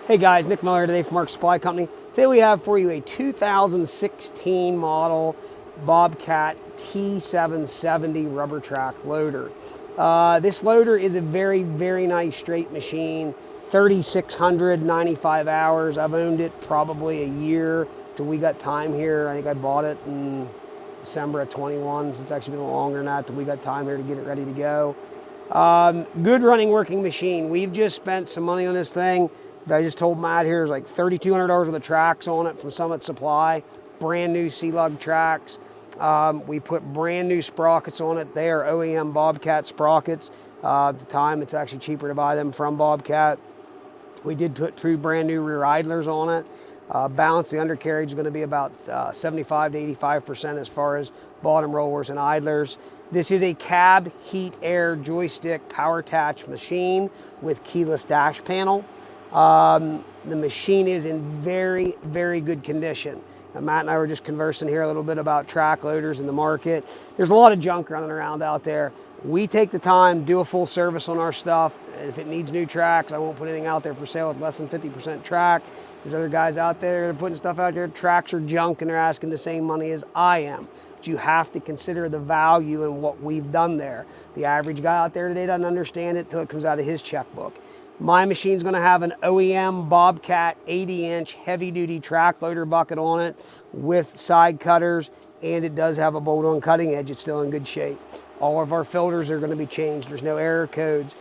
Hey guys, Nick Miller today from Mark Supply Company. Today we have for you a 2016 model Bobcat T770 rubber track loader. This loader is a very, very nice straight machine. 3,695 hours. I've owned it probably a year till we got time here. I think I bought it in December of 21, so it's actually been longer than that till we got time here to get it ready to go. Good running working machine. We've just spent some money on this thing. I just told Matt here is like $3,200 worth of tracks on it from Summit Supply. Brand new C-lug tracks. We put brand new sprockets on it. They are OEM Bobcat sprockets. At the time, it's actually cheaper to buy them from Bobcat. We did put two brand new rear idlers on it. Balance, the undercarriage is going to be about 75 to 85% as far as bottom rollers and idlers. This is a cab heat air joystick power attach machine with keyless dash panel. The machine is in very, very good condition. Matt and I were just conversing here a little bit about track loaders in the market. There's a lot of junk running around out there. We take the time, do a full service on our stuff. If it needs new tracks, I won't put anything out there for sale with less than 50% track. There's other guys out there that are putting stuff out there. Tracks are junk and they're asking the same money as I am. But you have to consider the value in what we've done there. The average guy out there today doesn't understand it till it comes out of his checkbook. My machine's going to have an OEM Bobcat 80-inch heavy-duty track loader bucket on it with side cutters, and it does have a bolt-on cutting edge. It's still in good shape. All of our filters are going to be changed. There's no error codes.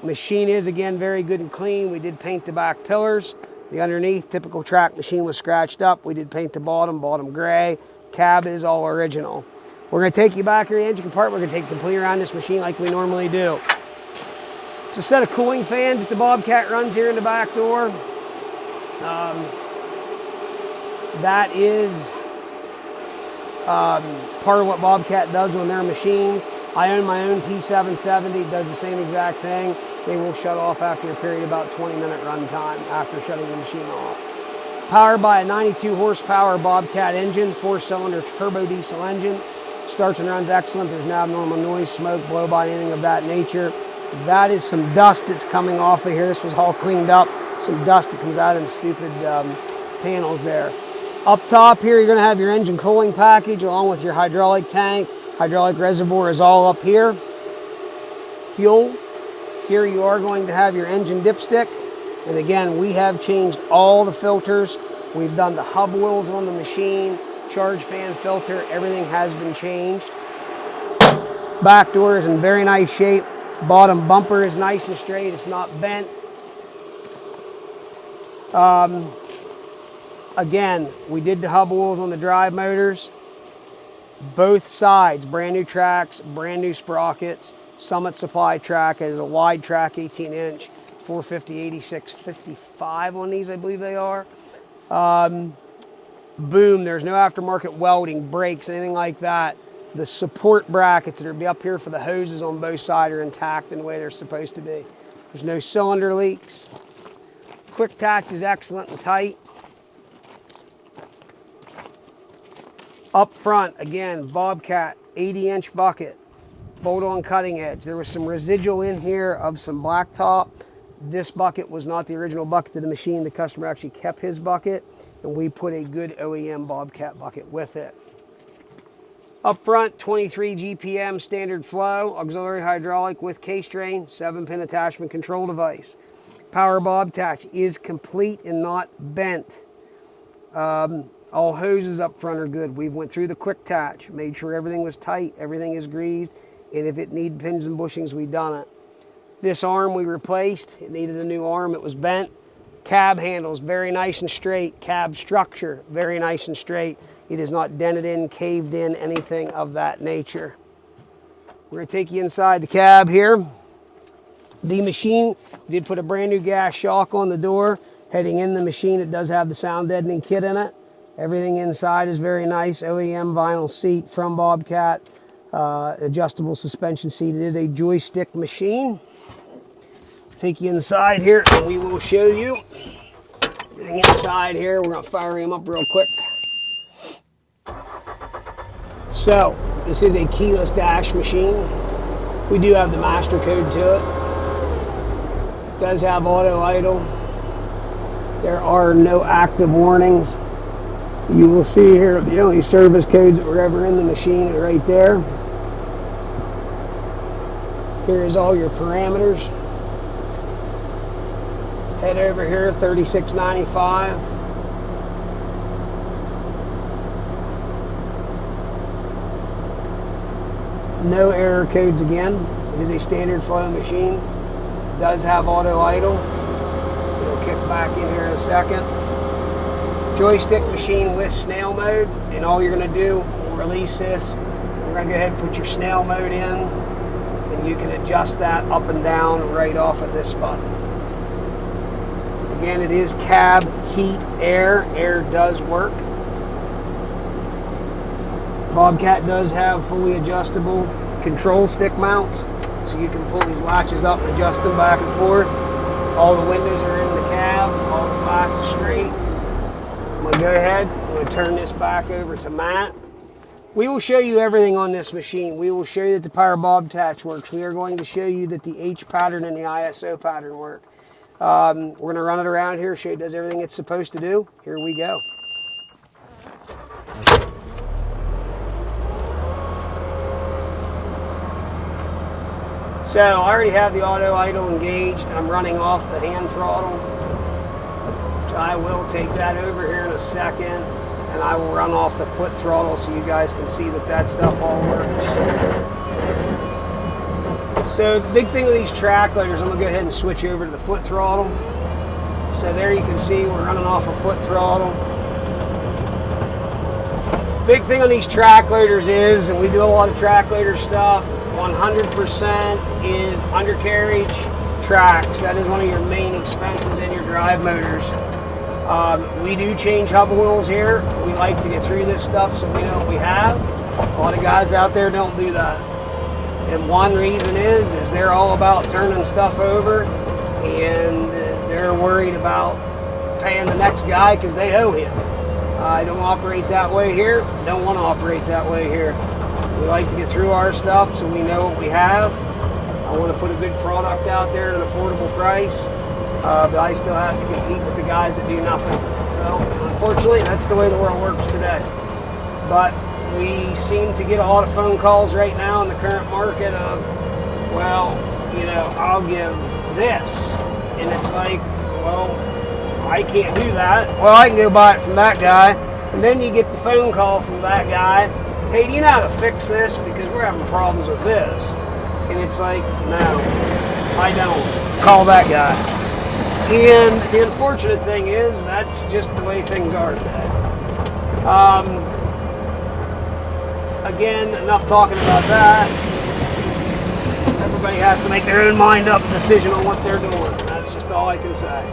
Machine is, again, very good and clean. We did paint the back pillars. The underneath, typical track machine was scratched up. We did paint the bottom gray. Cab is all original. We're going to take you back here in the engine compartment. We're going to take you completely around this machine like we normally do. It's a set of cooling fans that the Bobcat runs here in the back door. That is part of what Bobcat does on their machines. I own my own T770, it does the same exact thing. They will shut off after a period of about 20-minute run time after shutting the machine off. Powered by a 92 horsepower Bobcat engine, 4-cylinder turbo diesel engine. Starts and runs excellent. There's no abnormal noise, smoke, blow by, anything of that nature. That is some dust that's coming off of here. This was all cleaned up. Some dust that comes out of the stupid panels there. Up top here, you're going to have your engine cooling package along with your hydraulic tank. Hydraulic reservoir is all up here. Fuel. Here you are going to have your engine dipstick. And again, we have changed all the filters. We've done the hub oils on the machine, charge fan filter, everything has been changed. Back door is in very nice shape. Bottom bumper is nice and straight, it's not bent. Again, we did the hub oils on the drive motors. Both sides, brand new tracks, brand new sprockets. Summit Supply track is a wide track, 18-inch, 450, 86, 55 on these, I believe they are. Boom, there's no aftermarket welding, brakes, anything like that. The support brackets that are up here for the hoses on both sides are intact in the way they're supposed to be. There's no cylinder leaks. Quick attach is excellent and tight. Up front, again, Bobcat 80-inch bucket, bolt-on cutting edge. There was some residual in here of some blacktop. This bucket was not the original bucket to the machine. The customer actually kept his bucket, and we put a good OEM Bobcat bucket with it. Up front, 23 GPM standard flow, auxiliary hydraulic with case drain, 7-pin attachment control device. Power bob attach is complete and not bent. All hoses up front are good. We've went through the quick attach, made sure everything was tight, everything is greased, and if it needed pins and bushings, we've done it. This arm we replaced. It needed a new arm. It was bent. Cab handles, very nice and straight. Cab structure, very nice and straight. It is not dented in, caved in, anything of that nature. We're going to take you inside the cab here. The machine did put a brand new gas shock on the door. Heading in the machine, it does have the sound deadening kit in it. Everything inside is very nice. OEM vinyl seat from Bobcat. Adjustable suspension seat. It is a joystick machine. Take you inside here and we will show you everything inside here. We're going to fire him up real quick. So, this is a keyless dash machine. We do have the master code to it. It does have auto idle. There are no active warnings. You will see here the only service codes that were ever in the machine are right there. Here is all your parameters. Head over here, 3695. No error codes again. It is a standard flow machine. It does have auto idle. It'll kick back in here in a second. Joystick machine with snail mode, and all you're going to do, we'll release this. We're going to go ahead and put your snail mode in, and you can adjust that up and down right off of this button. Again, it is cab, heat, air. Air does work. Bobcat does have fully adjustable control stick mounts, so you can pull these latches up and adjust them back and forth. All the windows are in the cab, all the glass is straight. I'm going to go ahead, I'm going to turn this back over to Matt. We will show you everything on this machine. We will show you that the power bob attach works. We are going to show you that the H pattern and the ISO pattern work. We're going to run it around here, show you it does everything it's supposed to do. Here we go. So I already have the auto idle engaged. I'm running off the hand throttle. So I will take that over here in a second, and I will run off the foot throttle so you guys can see that that stuff all works. So the big thing with these track loaders, I'm going to go ahead and switch over to the foot throttle. So there you can see we're running off a foot throttle. Big thing on these track loaders is, and we do a lot of track loader stuff, 100% is undercarriage tracks. That is one of your main expenses in your drive motors. We do change hub oils here. We like to get through this stuff so we know what we have. A lot of guys out there don't do that. And one reason is they're all about turning stuff over, and they're worried about paying the next guy because they owe him. I don't operate that way here. Don't want to operate that way here. We like to get through our stuff so we know what we have. I want to put a good product out there at an affordable price, but I still have to compete with the guys that do nothing. So unfortunately, that's the way the world works today. But we seem to get a lot of phone calls right now in the current market of, well, you know, I'll give this. And it's like, well, I can't do that. Well, I can go buy it from that guy. And then you get the phone call from that guy. Hey, do you know how to fix this? Because we're having problems with this. And it's like, no, I don't. Call that guy. And the unfortunate thing is, that's just the way things are today. Again, enough talking about that. Everybody has to make their own mind up decision on what they're doing. That's just all I can say.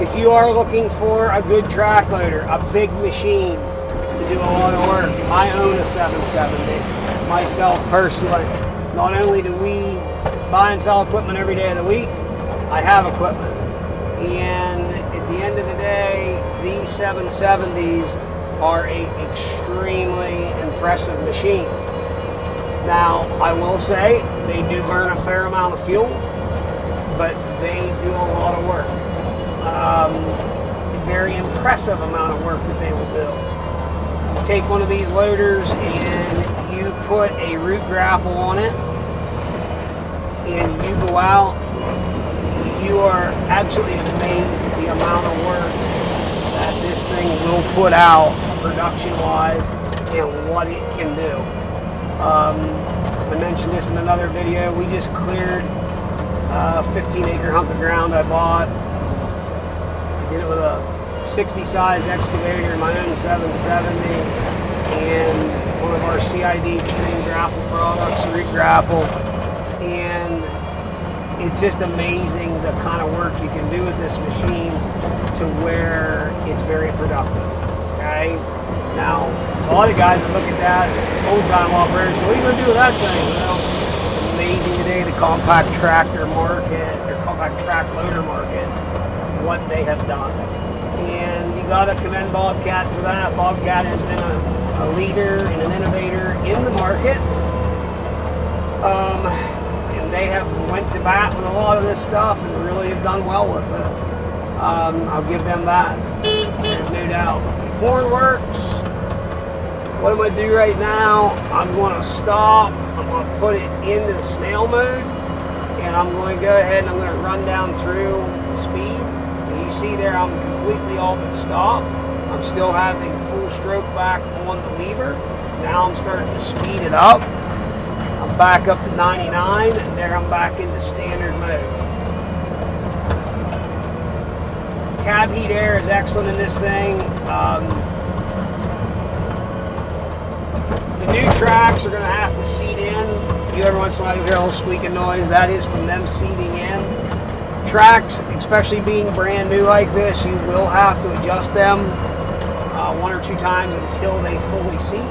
If you are looking for a good track loader, a big machine to do a lot of work, I own a 770 myself personally. Not only do we buy and sell equipment every day of the week, I have equipment. And at the end of the day, these 770s are an extremely impressive machine. Now, I will say they do burn a fair amount of fuel, but they do a lot of work. A very impressive amount of work that they will do. You take one of these loaders and you put a root grapple on it, and you go out, you are absolutely amazed at the amount of work that this thing will put out production-wise and what it can do. I mentioned this in another video. We just cleared a 15-acre hump of ground I bought. I did it with a 60 size excavator, my own 770, and one of our CID extreme grapple products, root grapple. And it's just amazing the kind of work you can do with this machine to where it's very productive. Okay? Now, a lot of guys that look at that, old-time operators, so what are you going to do with that thing? Well, it's amazing today, the compact tractor market, or compact track loader market, what they have done. And you got to commend Bobcat for that. Bobcat has been a leader and an innovator in the market. And they have went to bat with a lot of this stuff and really have done well with it. I'll give them that. There's no doubt. Horn works. What I'm going to do right now, I'm going to stop. I'm going to put it into the snail mode. And I'm going to go ahead and I'm going to run down through the speed. And you see there I'm completely all but stopped. I'm still having full stroke back on the lever. Now I'm starting to speed it up. I'm back up to 99 and there I'm back into standard mode. Cab heat air is excellent in this thing. The new tracks are going to have to seat in. You every once in a while you hear a little squeaking noise. That is from them seating in. Tracks, especially being brand new like this, you will have to adjust them 1 or 2 times until they fully seat.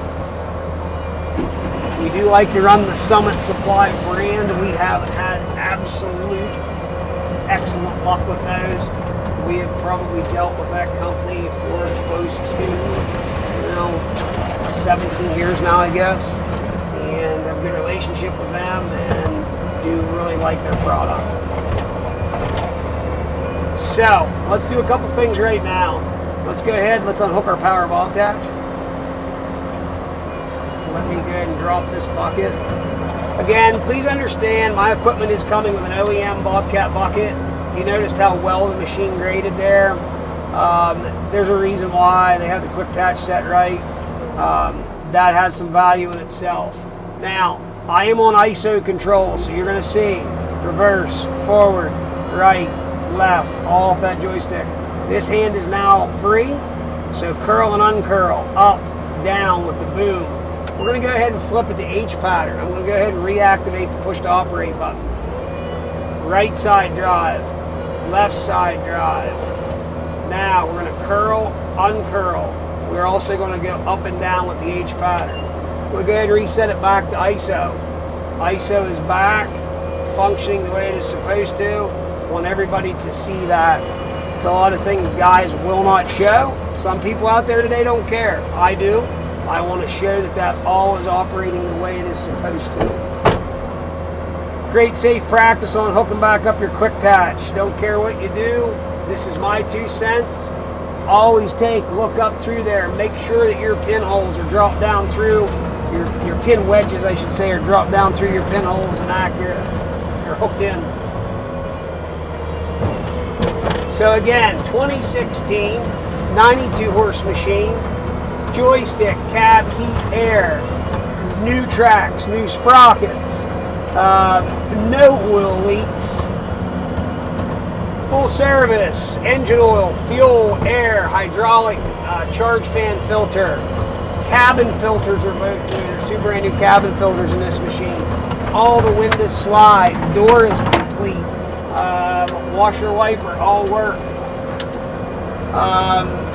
We do like to run the Summit Supply brand. We have had absolute excellent luck with those. We have probably dealt with that company for close to 17 years now, I guess, and have a good relationship with them and do really like their product. So let's do a couple things right now. Let's go ahead, let's unhook our power bob attach. Let me go ahead and drop this bucket. Again, please understand my equipment is coming with an OEM Bobcat bucket. You noticed how well the machine graded there. There's a reason why they have the quick attach set right. That has some value in itself. Now, I am on ISO control, so you're going to see reverse, forward, right, left, all off that joystick. This hand is now free, so curl and uncurl, up, down with the boom. We're going to go ahead and flip it to H pattern. I'm going to go ahead and reactivate the push to operate button. Right side drive, left side drive. Now we're going to curl, uncurl. We're also going to go up and down with the H pattern. We'll go ahead and reset it back to ISO. ISO is back, functioning the way it is supposed to. I want everybody to see that. It's a lot of things guys will not show. Some people out there today don't care. I do. I want to show that that all is operating the way it is supposed to. Great safe practice on hooking back up your quick attach. Don't care what you do. This is my 2 cents. Always look up through there. Make sure that your pinholes are dropped down through, your pin wedges, I should say, are dropped down through your pinholes and accurate. You're hooked in. So again, 2016, 92 horse machine, joystick, cab, heat, air, new tracks, new sprockets, no oil leaks. Full service, engine oil, fuel, air, hydraulic, charge fan filter. Cabin filters are both new. There's 2 brand new cabin filters in this machine. All the windows slide, door is complete. Washer wiper, all work.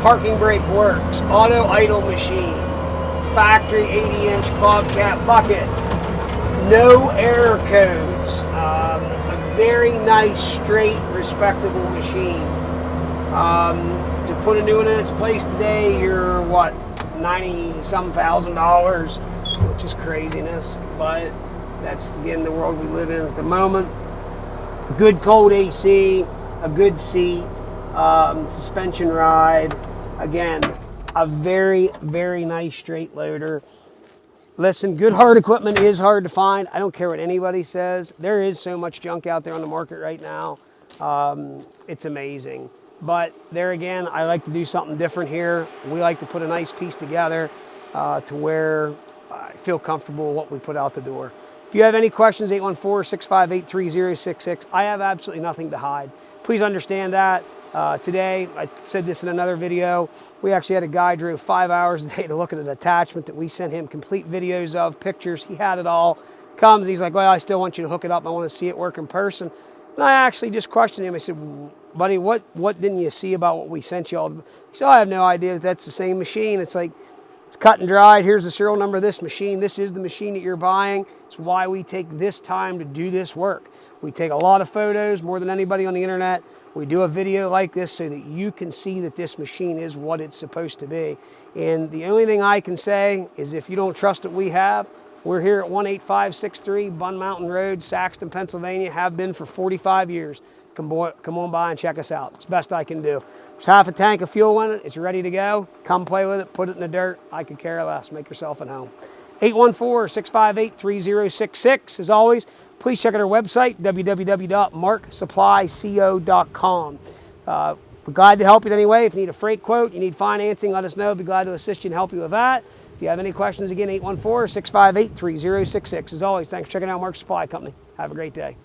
Parking brake works. Auto idle machine. Factory 80-inch Bobcat bucket. No error codes. Very nice, straight, respectable machine. To put a new one in its place today, you're what, $90-some thousand, which is craziness, but that's again the world we live in at the moment. Good cold AC, a good seat, suspension ride. Again, a very, very nice straight loader. Listen, good hard equipment is hard to find. I don't care what anybody says. There is so much junk out there on the market right now. It's amazing. But there again, I like to do something different here. We like to put a nice piece together to where I feel comfortable with what we put out the door. If you have any questions, 814-658-3066. I have absolutely nothing to hide. Please understand that. Today, I said this in another video, we actually had a guy drove 5 hours a day to look at an attachment that we sent him complete videos of, pictures, he had it all. Comes, he's like, well, I still want you to hook it up. I want to see it work in person. And I actually just questioned him. I said, buddy, what didn't you see about what we sent you all? He said, I have no idea that that's the same machine. It's like, it's cut and dried. Here's the serial number of this machine. This is the machine that you're buying. It's why we take this time to do this work. We take a lot of photos, more than anybody on the internet. We do a video like this so that you can see that this machine is what it's supposed to be. And the only thing I can say is if you don't trust what we have, we're here at 18563 Bun Mountain Road, Saxton, Pennsylvania, have been for 45 years. come on by and check us out. It's the best I can do. There's half a tank of fuel in it. It's ready to go. Come play with it. Put it in the dirt. I could care less. Make yourself at home. 814-658-3066. As always, please check out our website, www.marksupplyco.com. We're glad to help you in any way. If you need a freight quote, you need financing, let us know. Be glad to assist you and help you with that. If you have any questions, again, 814-658-3066. As always, thanks for checking out Mark Supply Company. Have a great day.